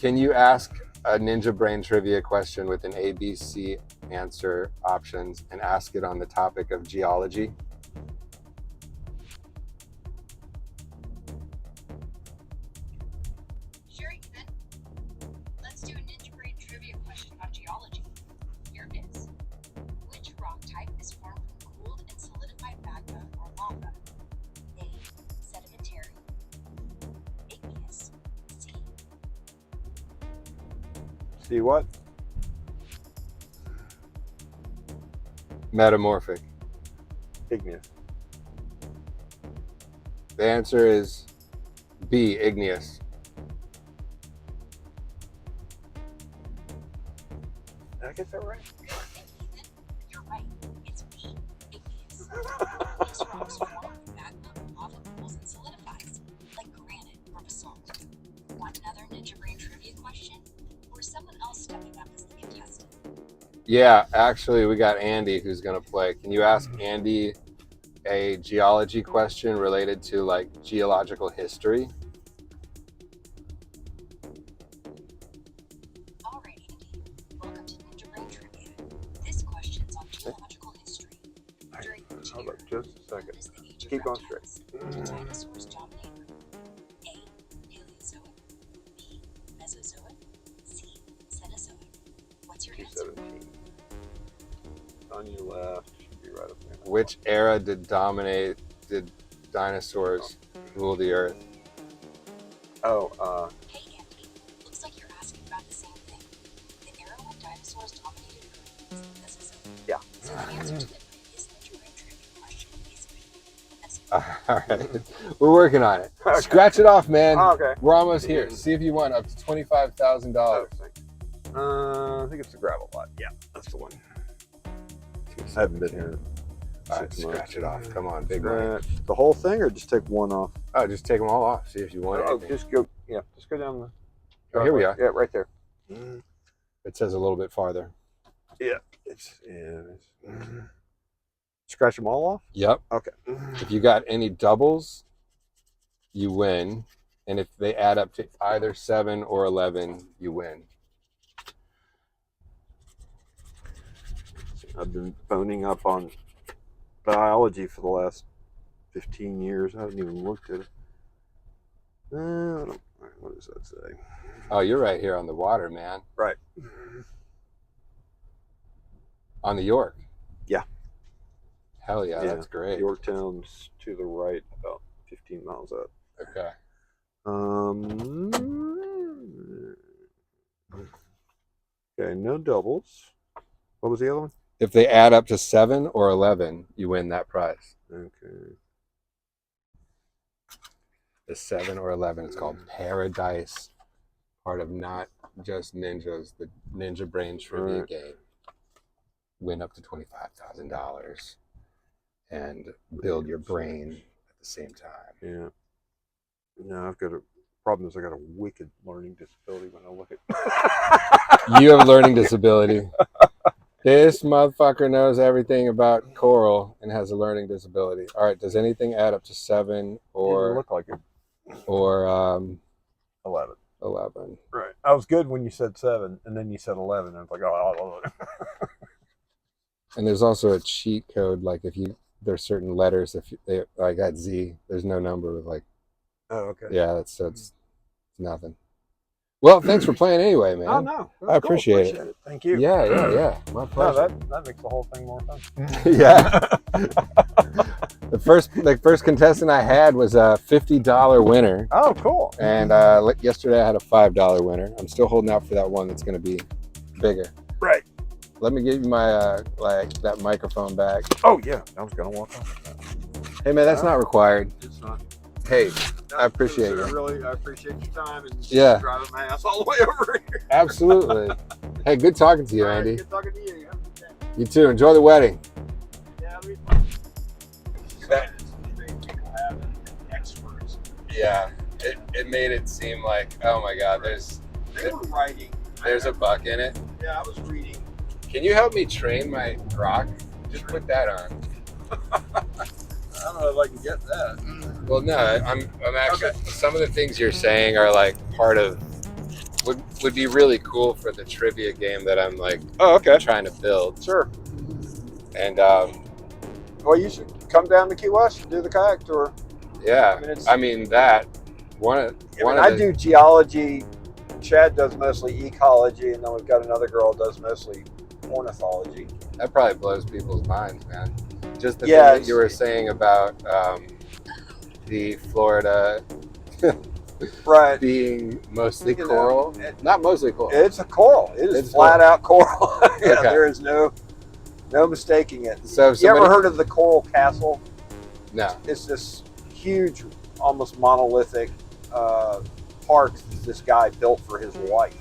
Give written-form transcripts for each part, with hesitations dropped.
Can you ask a Ninja Brain trivia question with an A, B, C answer options and ask it on the topic of geology? Sure, Ethan. Let's do a Ninja Brain trivia question about geology. Here it is. Which rock type is formed from cooled and solidified magma or lava? A. Sedimentary. Igneous. C. See what? Metamorphic. Igneous. The answer is B, igneous. Did I get that right? Ethan, you're right. It's B. Igneous. These rocks form from magma, lava pools, and solidifies, like granite or basalt. Want another Ninja Brain trivia question? Or is someone else stepping up as the contestant? Yeah, actually, we got Andy who's going to play. Can you ask Andy a geology question related to like geological history? Alright, Andy. Welcome to Ninja Brain Trivia. This question's on geological history. During which Hold era, up just a known second. as the Age of Keep going Reptiles, did dinosaurs dominate Earth? A. Paleozoic. B. Mesozoic. C. Cenozoic. What's your answer? 217. On your left, should be right up there. Which era did dinosaurs rule the earth? Oh, Hey, Andy. Looks like you're asking about the same thing. The era when dinosaurs dominated Earth is the Mesozoic. Yeah. So the answer to the previous Ninja Brain trivia question is B. Mesozoic. All right, we're working on it. Okay. Scratch it off, man. Oh, okay. We're almost here. See if you won up to $25,000. I think it's the gravel lot. Yeah, that's the one. I haven't been here. All right, scratch it off. Come on, big money. Scratch the whole thing, or just take one off? Oh, just take them all off. See if you want Oh, anything. just go. Yeah, just go down the. Oh, here we are. Yeah, right there. It says a little bit farther. Yeah, Scratch them all off. Yep. Okay. If you got any doubles, you win. And if they add up to either 7 or 11, you win. I've been phoning up on biology for the last 15 years. I haven't even looked at it. What does that say? Oh, you're right here on the water, man. Right. On the York. Yeah. Hell yeah, that's great. Yorktown's to the right, about 15 miles up. Okay. Okay, no doubles. What was the other one? If they add up to 7 or 11, you win that prize. Okay. The 7 or 11. It's called Paradise. Part of Not Just Ninjas, the Ninja Brain trivia game. Win up to $25,000 and build your brain at the same time. Yeah. No, I've got a problem. Is I got a wicked learning disability when I look at. You have a learning disability. This motherfucker knows everything about coral and has a learning disability. All right, does anything add up to 7 or look like it. Or 11. 11? Right. I was good when you said 7, and then you said 11. I was like, oh. And there's also a cheat code, like if you there's certain letters, if they like that Z, there's no number with like. Oh, okay. Yeah, it's nothing. Well, thanks for playing anyway, man. Oh, no. I appreciate it. Thank you. Yeah. My pleasure. No, that makes the whole thing more fun. Yeah. The first contestant I had was a $50 winner. Oh, cool. And yesterday I had a $5 winner. I'm still holding out for that one that's going to be bigger. Right. Let me give you my that microphone back. Oh yeah, I was gonna walk off. Hey man, that's not required. It's not. Hey, I appreciate you. I appreciate your time and Yeah. driving my ass all the way over here. Absolutely. Hey, good talking to you, Andy. Good talking to you. Have a good day. You too. Enjoy the wedding. Yeah, experts. Yeah, it made it seem like, oh my God, They were writing. there's a buck in it. Yeah, I was reading. Can you help me train my rock? Just put that on. I don't know if I can get that. Well, no, I'm actually. Okay. Some of the things you're saying are like part of would be really cool for the trivia game that I'm like Oh, okay. trying to build. Sure. And Well, you should come down to Key West and do the kayak tour. yeah, I mean that one. I do geology. Chad does mostly ecology, and then we've got another girl who does mostly ornithology. That probably blows people's minds, man. Just the Yeah, thing that you were saying about the Florida Right. being mostly You know, coral. Not mostly coral. It's a coral. It is It's flat out coral. Yeah, Okay. there is no mistaking it. So if You ever somebody- heard of the Coral Castle? No. It's this huge, almost monolithic park that this guy built for his wife,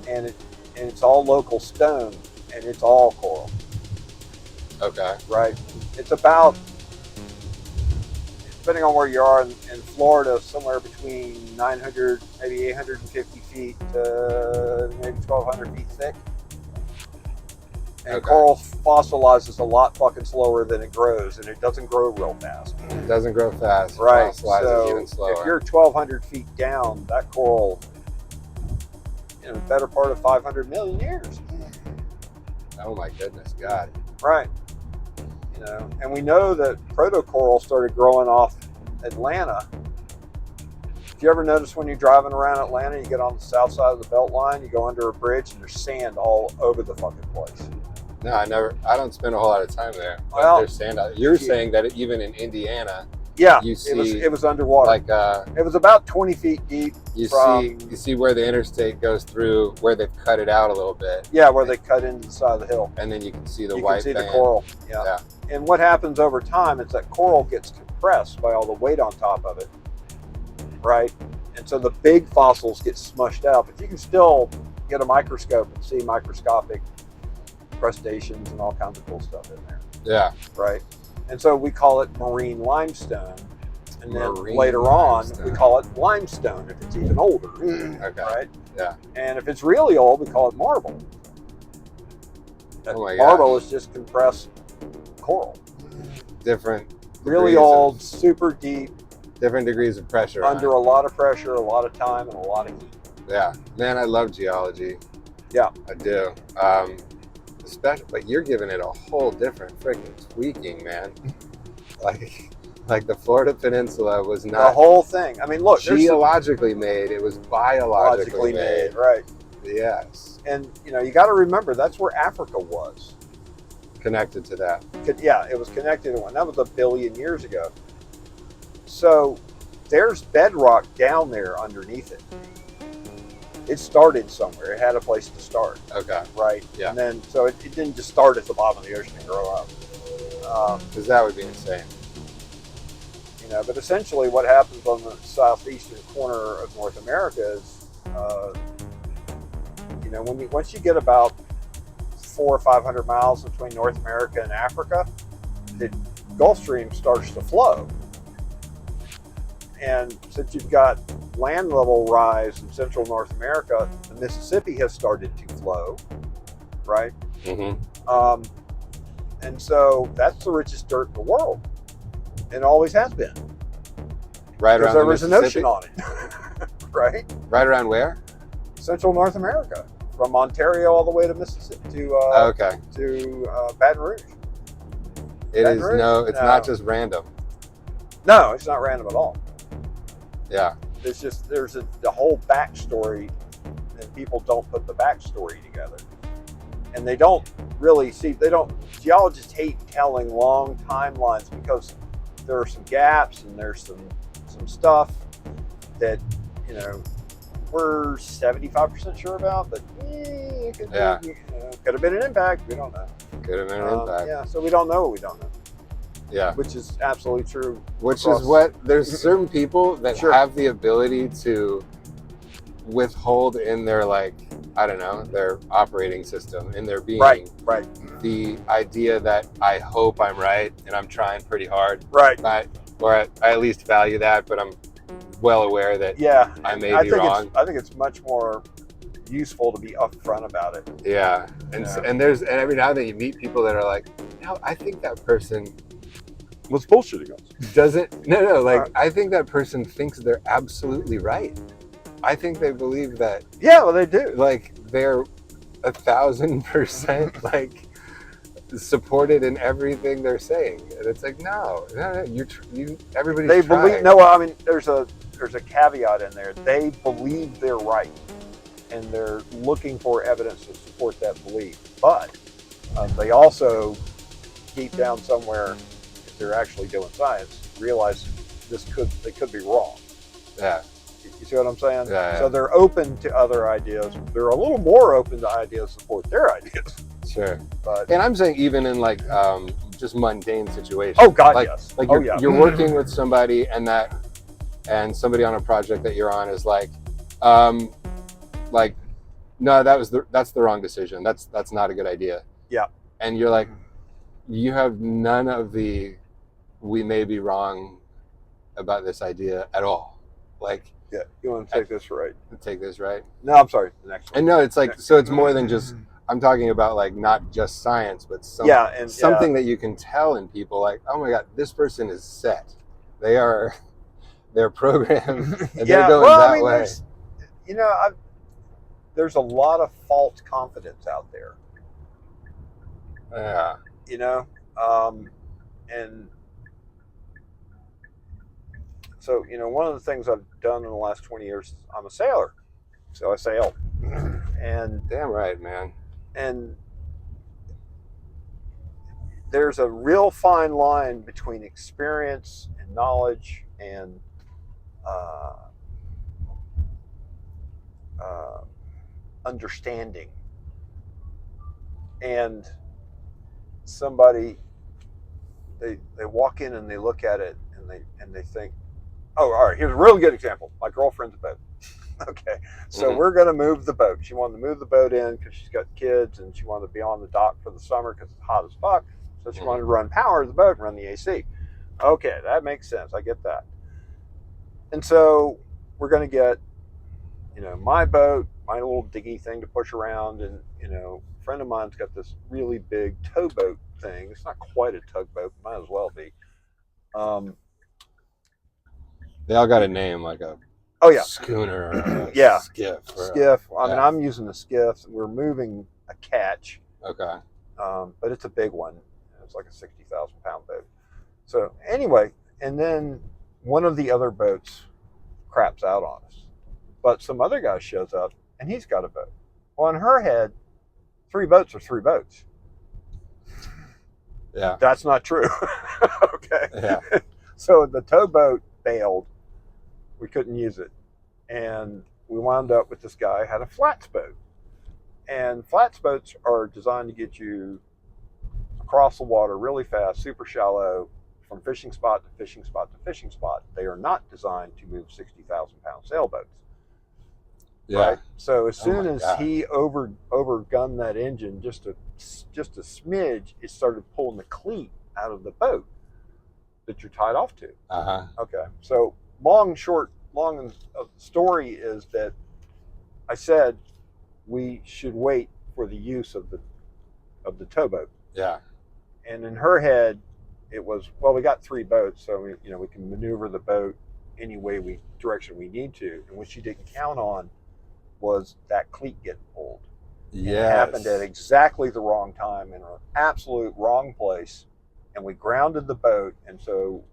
and it's all local stone, and it's all coral. Okay. Right? It's about, depending on where you are in Florida, somewhere between 900, maybe 850 feet to maybe 1,200 feet thick. And Okay. coral fossilizes a lot fucking slower than it grows, and it doesn't grow real fast. It doesn't grow fast. Right. It fossilizes So even slower. if you're 1,200 feet down, that coral, in the better part of 500 million years. Oh my goodness, God. Right. You know, and we know that proto-coral started growing off Atlanta. If you ever notice when you're driving around Atlanta, you get on the south side of the belt line, you go under a bridge, and there's sand all over the fucking place. No, I don't spend a whole lot of time there. But Well, there's sand out. You're saying that even in Indiana, Yeah, you it was underwater. like It was about 20 feet deep. you from- see where the interstate goes through, where they've cut it out a little bit, Yeah, where they cut into the side of the hill. and then you can see the You white can see band. the coral. Yeah. Yeah. And what happens over time is that coral gets compressed by all the weight on top of it, right? And so the big fossils get smushed out, but you can still get a microscope and see microscopic crustaceans and all kinds of cool stuff in there, Yeah. right? And so we call it marine limestone. And then Marine later on, limestone. we call it limestone if it's even older, Okay. right? Yeah. And if it's really old, we call it marble. Oh my Marble is just compressed coral. Different. Really degrees old, of- super deep, different degrees of pressure. on under it. a lot of pressure, a lot of time, and a lot of heat. Yeah. Man, I love geology. Yeah. I do. Especially, but you're giving it a whole different freaking tweaking, man. like the Florida Peninsula was The not whole thing. I mean, look, there's some geologically made; it was biologically logically made, right? Yes, And you got to remember that's where Africa was. connected to that. Yeah, it was connected to one. That was 1 billion years ago. So there's bedrock down there underneath it. It started somewhere. It had a place to start, Okay, right? Yeah. And then, so it didn't just start at the bottom of the ocean and grow up. because that would be insane. But essentially what happens on the southeastern corner of North America is, once you get about 400 or 500 miles between North America and Africa, the Gulf Stream starts to flow. And since you've got land level rise in central North America, the Mississippi has started to flow, right? Mm-hmm. And so that's the richest dirt in the world, and always has been. Right Because around there the was an Mississippi? ocean on it, right? Right around where? Central North America, from Ontario all the way to Mississippi to Okay, Baton Rouge. it Baton is Rouge? it's No. not just random. No, it's not random at all. Yeah, It's just there's the whole backstory, and people don't put the backstory together, and they don't really see. Geologists hate telling long timelines because there are some gaps and there's some stuff that we're 75% sure about, but it could Yeah. could have been an impact. We don't know. could have been an impact. Yeah, so we don't know what we don't know, Yeah. which is absolutely true. Which across- is what there's certain people that Sure. have the ability to withhold in their their operating system, in their being, Right. the idea that I hope I'm right and I'm trying pretty hard, Right. or I at least value that, but I'm well aware that Yeah. I may be think wrong. I think it's much more useful to be upfront about it. Yeah, and Yeah. and every now and then you meet people that are like, no, I think that person What's bullshitting us? doesn't. No, Right. I think that person thinks they're absolutely right. I think they believe that, Yeah, well, they do. like, they're 1,000% like supported in everything they're saying, and it's like, no, everybody's They trying. believe. No, I mean, there's a caveat in there. They believe they're right, and they're looking for evidence to support that belief. But they also, deep down somewhere, if they're actually doing science, realize they could be wrong. Yeah. You see what I'm saying? Yeah. So they're open to other ideas. They're a little more open to ideas to support their ideas. Sure. But And I'm saying even in like just mundane situations. oh God, like, yes. Like Oh, you're working with somebody, and somebody on a project that you're on is like, no, that's the wrong decision. That's not a good idea. Yeah. And you're like, you have none of the, we may be wrong about this idea at all. Like, Yeah, you want to take this right? Take this right. No, I'm sorry. The next one. And no, it's like, so it's more than just. I'm talking about like not just science, but something that you can tell in people. Like, oh my God, this person is set. They're programmed. And they're going that way. There's a lot of false confidence out there. Yeah. And so, one of the things I've done in the last 20 years, I'm a sailor. So I sail. And damn right, man. And there's a real fine line between experience and knowledge and understanding. And somebody, they walk in and they look at it and they think, oh, all right, here's a real good example. My girlfriend's boat. Okay, so we're going to move the boat. She wanted to move the boat in because she's got kids and she wanted to be on the dock for the summer because it's hot as fuck. So she wanted to run power to the boat and run the AC. Okay, that makes sense. I get that. And so we're going to get, my boat, my little dinghy thing to push around. And, a friend of mine's got this really big towboat thing. It's not quite a tugboat, might as well be. They all got a name, like a schooner or a skiff. Skiff. I mean, I'm using a skiff. We're moving a catch. Okay. But it's a big one. It's like a 60,000 pound boat. So anyway, and then one of the other boats craps out on us. But some other guy shows up and he's got a boat. Well, in her head, 3 boats are 3 boats. Yeah. That's not true. Okay. Yeah. So the towboat bailed. We couldn't use it. And we wound up with this guy had a flats boat. And flats boats are designed to get you across the water really fast, super shallow, from fishing spot to fishing spot to fishing spot. They are not designed to move 60,000 pound sailboats. Yeah. Right? So as soon as he overgunned that engine just a smidge, it started pulling the cleat out of the boat that you're tied off to. Okay. So long story is that I said we should wait for the use of the towboat. Yeah. And in her head, it was, well, we got 3 boats, so we can maneuver the boat any direction we need to. And what she didn't count on was that cleat getting pulled. Yes. It happened at exactly the wrong time in an absolute wrong place, and we grounded the boat. And so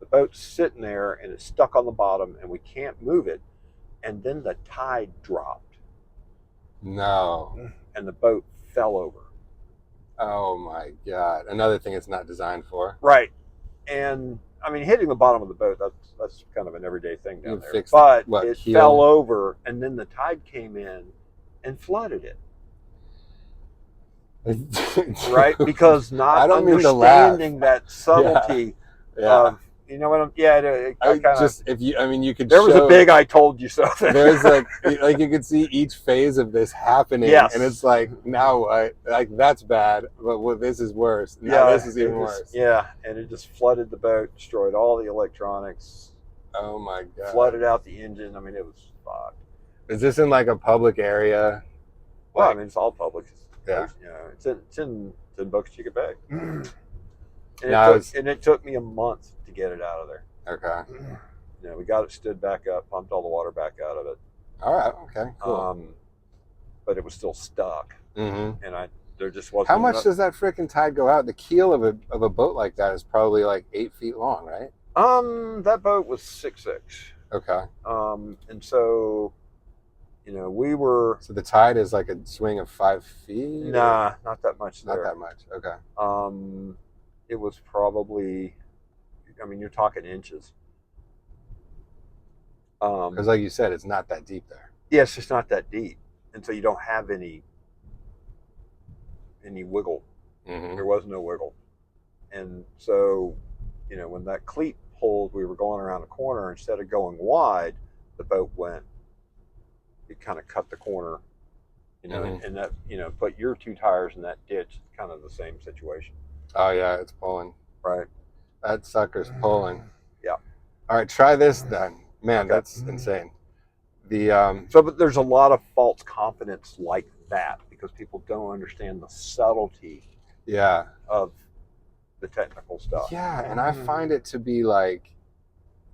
the boat's sitting there and it's stuck on the bottom and we can't move it. And then the tide dropped. No. And the boat fell over. Oh my God. Another thing it's not designed for. Right. And I mean, hitting the bottom of the boat, that's kind of an everyday thing down there. Fixed but what, it heel? fell over and then the tide came in and flooded it. Right? Because not understanding that subtlety of, you know what I'm, you could there was a big I told you so. There's like you could see each phase of this happening. Yes. And it's like, now what? Like, that's bad, but this is worse. Now this is even worse. Yeah, and it just flooded the boat, destroyed all the electronics. Oh my God. Flooded out the engine. I mean, it was fucked. Is this in like a public area? Well, I mean, it's all public. Yeah. It's in books you could pay. And it took me a month to get it out of there. Okay. We got it stood back up, pumped all the water back out of it. All right. Okay. Cool. But it was still stuck, Mm-hmm. and there just wasn't. How much enough. does that freaking tide go out? The keel of a boat like that is probably like 8 feet long, right? That boat was 6'6". Okay. And so, we were. So the tide is like a swing of 5 feet. Nah, not that much there. Not that much. Okay. It was probably. I mean, you're talking inches. Because like you said, it's not that deep there. Yeah, it's just not that deep, and so you don't have any wiggle. Mm-hmm. There was no wiggle, and so, when that cleat pulled, we were going around a corner. Instead of going wide, the boat went. It kind of cut the corner, Mm-hmm. and that put your 2 tires in that ditch. Kind of the same situation. Oh yeah, it's pulling. Right. That sucker's pulling. Yeah. All right, try this then. Man, Okay. that's insane. The but there's a lot of false confidence like that because people don't understand the subtlety yeah. of the technical stuff. Yeah, and I find it to be like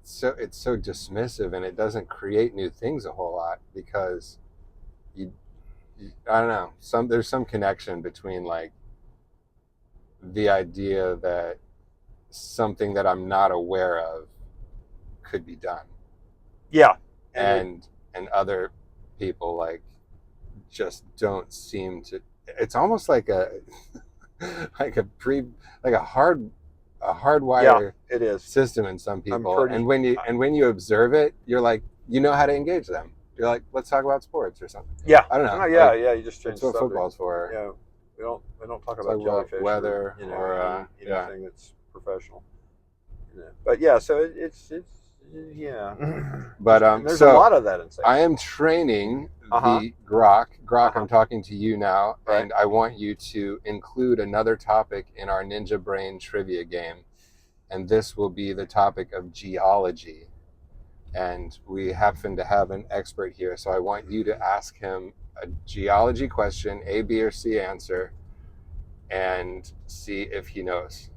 it's so dismissive, and it doesn't create new things a whole lot because I don't know, there's some connection between like the idea that something that I'm not aware of could be done. Yeah. And other people like just don't seem to. It's almost like a hardwired it is. system in some people. And when you observe it, you're like, you know how to engage them. You're like, let's talk about sports or something. Yeah. I don't know. Oh, yeah, yeah. You just change That's what subject. football's for. Yeah. We don't talk It's about like jellyfish weather or yeah. anything that's professional. But yeah, so it's yeah. But there's so a lot of that in safety. I am training Uh-huh. the Grok. Uh-huh. I'm talking to you now, Right. and I want you to include another topic in our Ninja Brain trivia game, and this will be the topic of geology. And we happen to have an expert here, so I want you to ask him a geology question, A, B, or C answer, and see if he knows.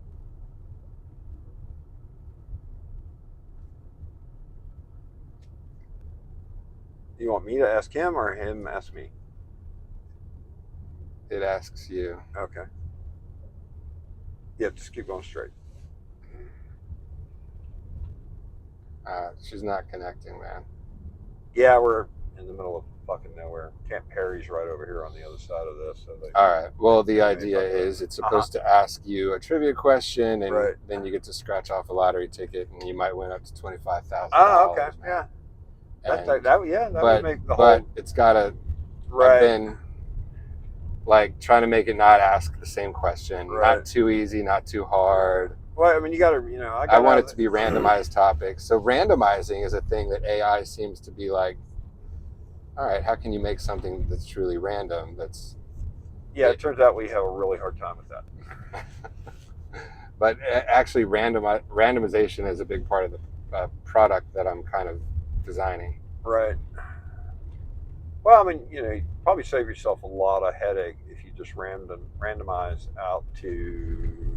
You want me to ask him or him ask me? It asks you. Okay. Yeah, just keep going straight. She's not connecting, man. Yeah, we're in the middle of fucking nowhere. Camp Perry's right over here on the other side of this. So All right. Well, the idea is it's supposed to ask you a trivia question, and Right. then you get to scratch off a lottery ticket, and you might win up to $25,000. Oh, okay. Yeah. And, That would make the whole. But it's gotta. Right. I've been like trying to make it not ask the same question, Right. not too easy, not too hard. Well, I mean, you got to, I want it to be randomized topics. So randomizing is a thing that AI seems to be like, all right, how can you make something that's truly random? Yeah, it turns out we have a really hard time with that. But actually, randomization is a big part of the product that I'm kind of designing. Right. Well, I mean, you probably save yourself a lot of headache if you just randomize out to,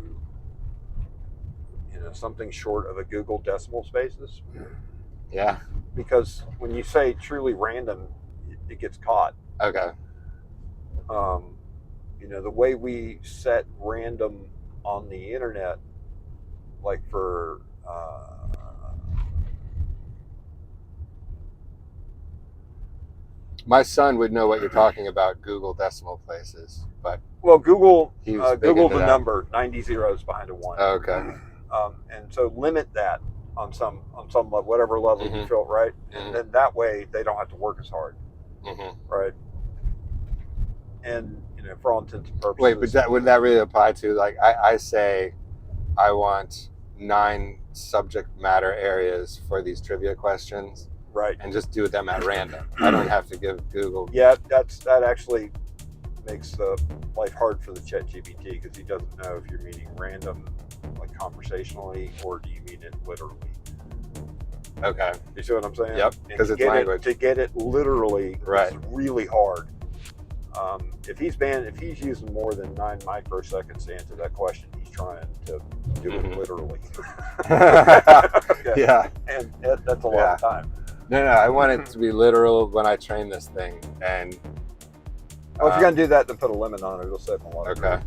something short of a Google decimal spaces. Yeah. Because when you say truly random, it gets caught. Okay. The way we set random on the internet, like for my son would know what you're talking about, Google decimal places, but Google big Google into the that. number 90 zeros behind a 1. Okay. And so limit that on some whatever level you feel, right? And then that way they don't have to work as hard, right? And for all intents and purposes. Wait, but would that really apply to, like, I say I want 9 subject matter areas for these trivia questions, right? And just do them at random. I don't have to give Google. Yeah, that actually makes life hard for the ChatGPT because he doesn't know if you're meaning random, like conversationally, or do you mean it literally? Okay. You see what I'm saying? Yep. Because it's language. To get it literally right. is really hard. If he's using more than 9 microseconds to answer that question, he's trying to do it literally. Okay. Yeah. And that's a lot of time. No, I want it to be literal when I train this thing. And Oh, if you're gonna do that, then put a limit on it. It'll save a lot. okay.